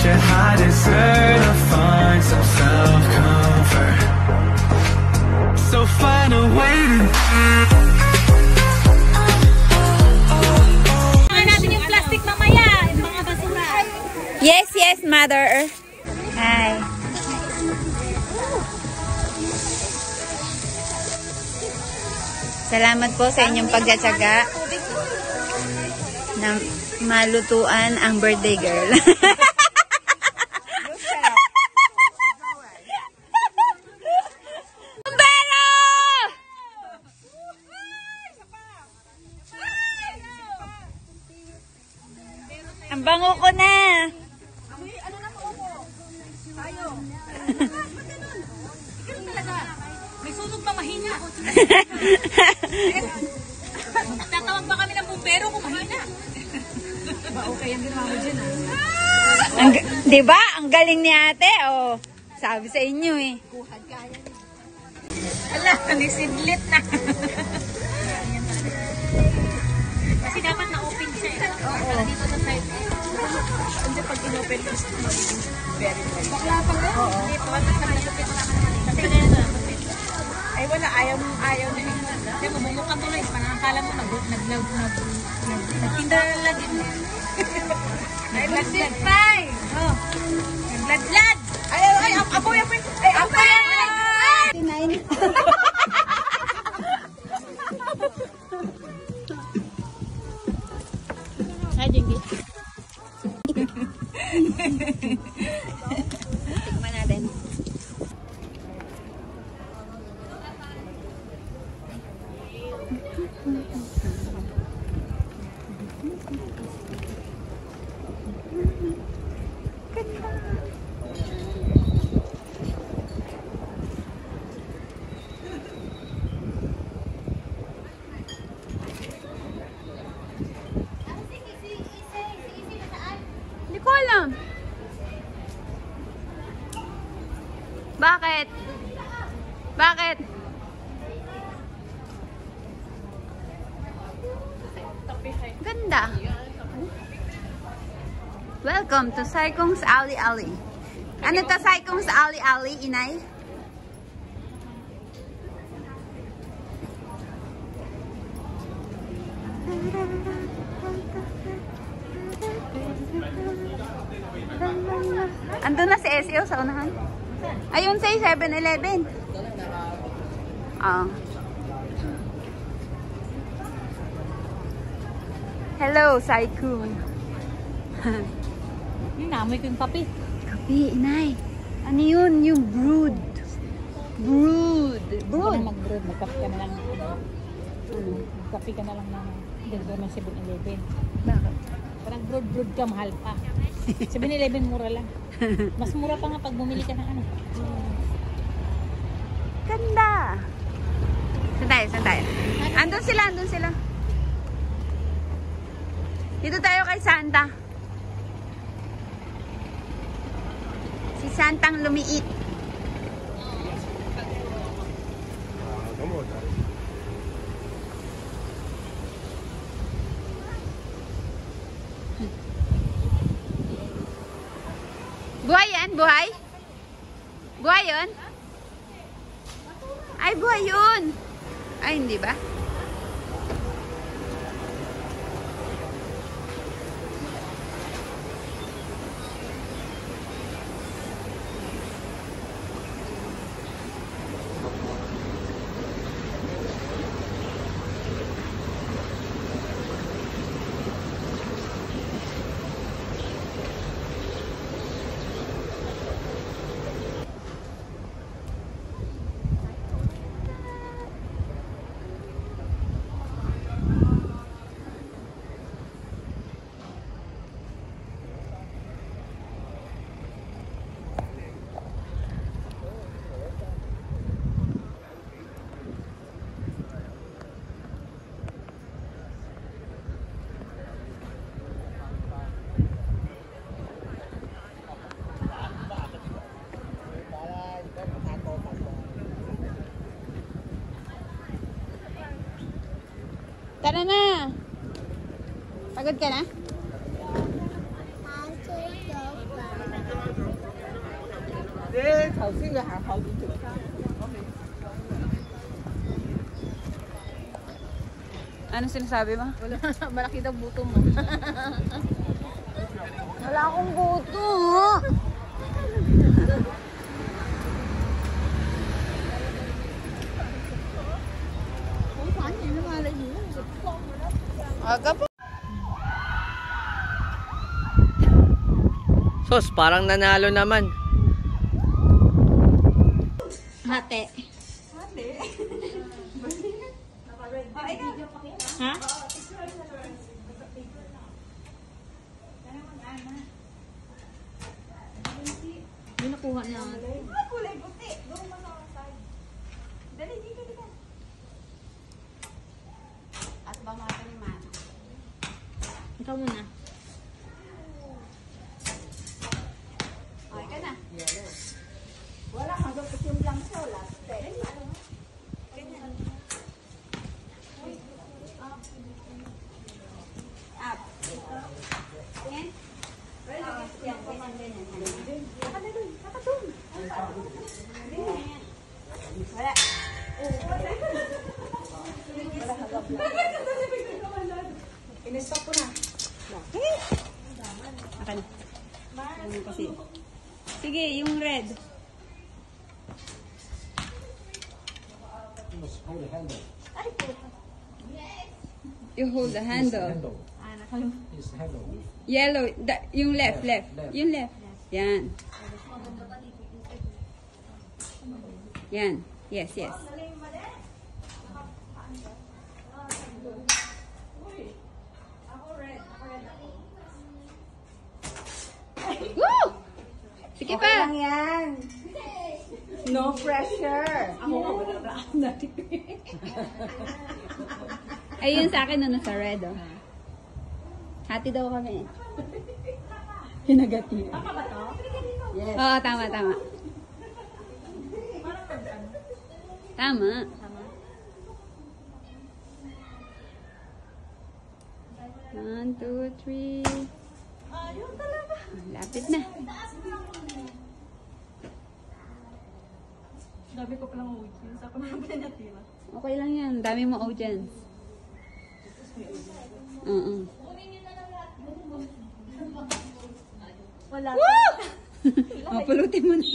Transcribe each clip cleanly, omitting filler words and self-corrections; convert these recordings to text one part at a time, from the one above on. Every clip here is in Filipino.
your high desert to find some self-comfort. So find a way to natin yung plastic mamaya, yung mga basura. Yes, yes, mother. Hi. Salamat po sa inyong pagtsatsaga na malutuan ang birthday girl. Ang bango ko na. Ano na po mo? Tayo. Ikaw talaga. May sunog pa mahina. Tatawag ba kami ng bumbero kung mahina? Ba okay ang ginawa mo dyan Diba? Ang galing ni ate. Oh, sabi sa inyo eh. Kuhad kaya niya. Ala, nisidlit na. Kasi dapat na-open siya eh. Oo. Dito sa side. Hindi pag in-open ko siya. Very well. Bakla pa rin? Oo. Hindi pa. Kasi ay wala, ayaw na yun. Kasi mamumukha tuloy. Panangakala mo, nagtinda na lang yun. Nagladlad. Oh. Nagladlad. Ay, apoy. Ay, apoy. Ay! Ay, Jingy. Tikman natin. Hindi ko alam. Bakit? Bakit? Ganda. Welcome to Saikong's Ali Ali. Ano to Saikong's Ali Ali, inay? Andun na si SEO sa unahan. Ayun sa 7-Eleven. Oh. Hello, Saikong. Yung namoy ko yung kape. Kape, inay. Ano yun? Yung brood. Brood. Brood? Mag-brood. Magkape ka na lang. Magkape ka na lang na dito ng 7-Eleven. Bakit? Parang brood ka, mahal pa. 7-Eleven mura lang. Mas mura pa nga pag bumili ka ng ano. Ganda. Saan tayo? Andun sila. Dito tayo kay Santa. Si Santang lumiit. Buhay yan? Buhay? Buhay yun? Ay, buhay yun! Ay, hindi ba? Tara na! Pagod ka na? 頭先佢行後邊條街。Ano sinasabi mo? Malaki daw buto mo. Wala akong buto. Aga po. Sos, parang nanalo naman. Hati. Ha? Yung nakuha na. At ba mga kaniman? Ikaw muna. Okay ka na. Wala kang dapat yung lang siya. Wala. Up. Yan. Yan. Wala. Inistop ko na. Akan. Ano kasi? Sige, yung red. You hold the handle. It's the handle. Yellow, yung left. Yung left. Yan. Yan. Yes. Woo! Sige pa. Lang yan. No pressure. Ayun sa akin na nasa red, oh. Hati daw kami. Hinagati. Tama ba to? Yes. Oo, tama. Tama. 1, 2, 3. Ayun talaga. Lapit na. Sabi ko palang audience. Ako na lang pinatira. Okay lang yan. Dami mo audience. Wala. Woo! Oh, pulutin mo na.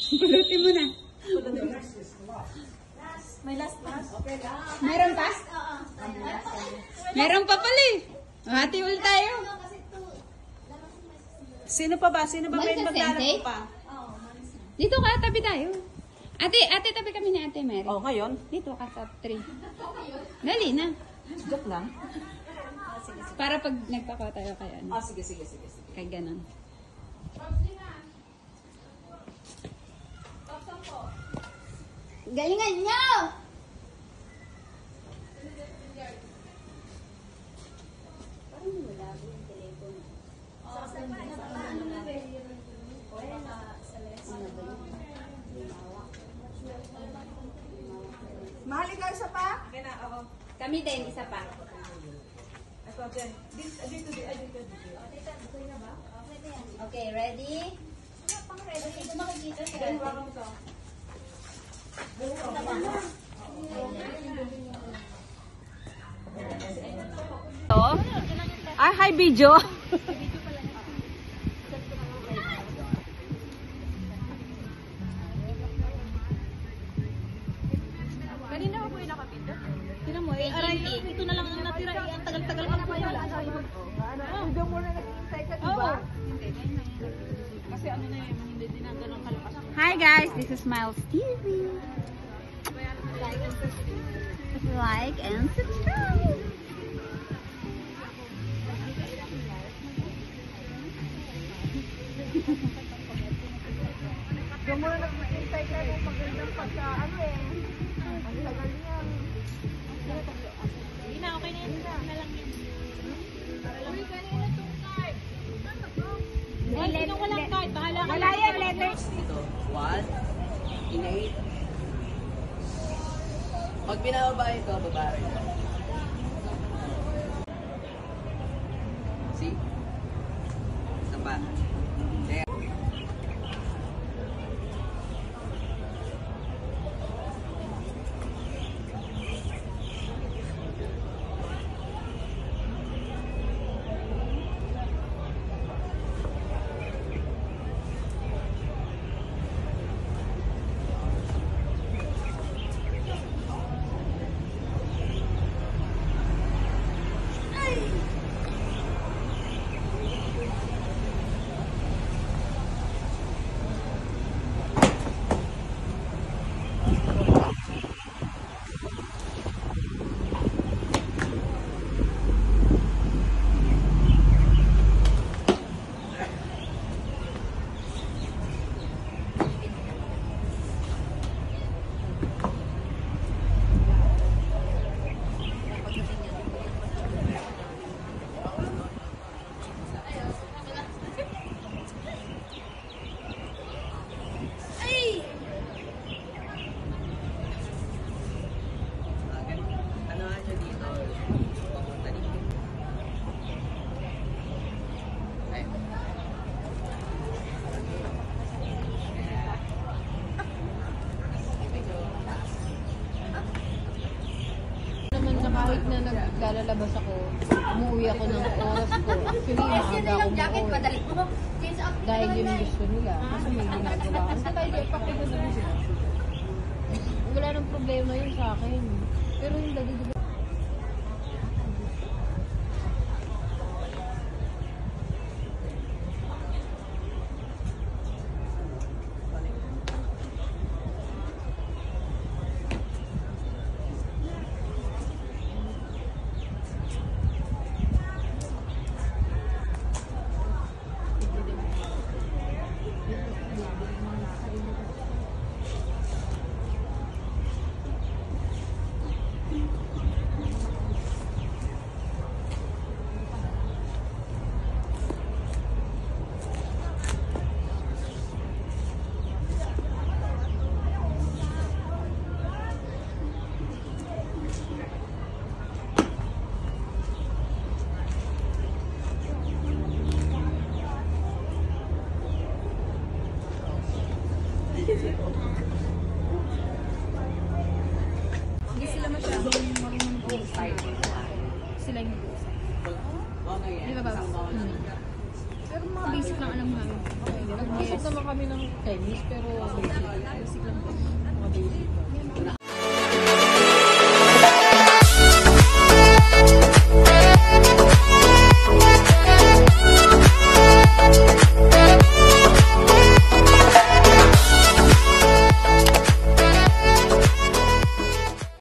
Pulutin mo na. May last pass. Okay. Meron pa? Meron pa pala eh. Hati ulit tayo. Sino pa ba? Sino ba may Marisa maglalaro Sensei? pa? Dito ka, tabi tayo. Ate, tabi kami ni Ate Mary. Oh, ngayon? Dito ka sa 3. Dali na. Joke lang. Para pag nagpakaw tayo kay ano. Ah, sige. Kay ganun. Galingan nyo! Mahal ikaw isa pa? Kami din, isa pa. Okay, ready? Ah, hi, video. Kanina ako yung nakapito. Tira mo eh. Aray, ito na lang ang natira. Ang tagal-tagal pa pa yun. Video mo na naghihintay ka, diba? Kasi ano na eh, hindi din ang ganun kalakas. Hi guys, this is Miles TV. Like and subscribe. Video mo na naghihintay ka kung magandang pagka, ano eh. Ang tagal niya. Hindi na, okay na yun. Na lang yun. Uy, kanina itong card. Walang card. Bahala ka. Wala yan, letters. Dito. 1, 8. Pag binababa ito, babae. See? Isa pa. lumalabas ako, umuwi ako ng oras ko. Actually, maaga ako umuwi. Dahil yun yung gusto nila. Kasi may ginagawa. Kasi tayo ipakita na sila. Wala nang problema yun sa akin. Pero yung dali-dali. Hindi sila masyadong marunong mag-usap. Sila yung mag-usap. Di ba ba? Pero mga basic lang alam namin. Nag-usap naman kami ng Chinese, pero basic. Basic lang po. Mga basic.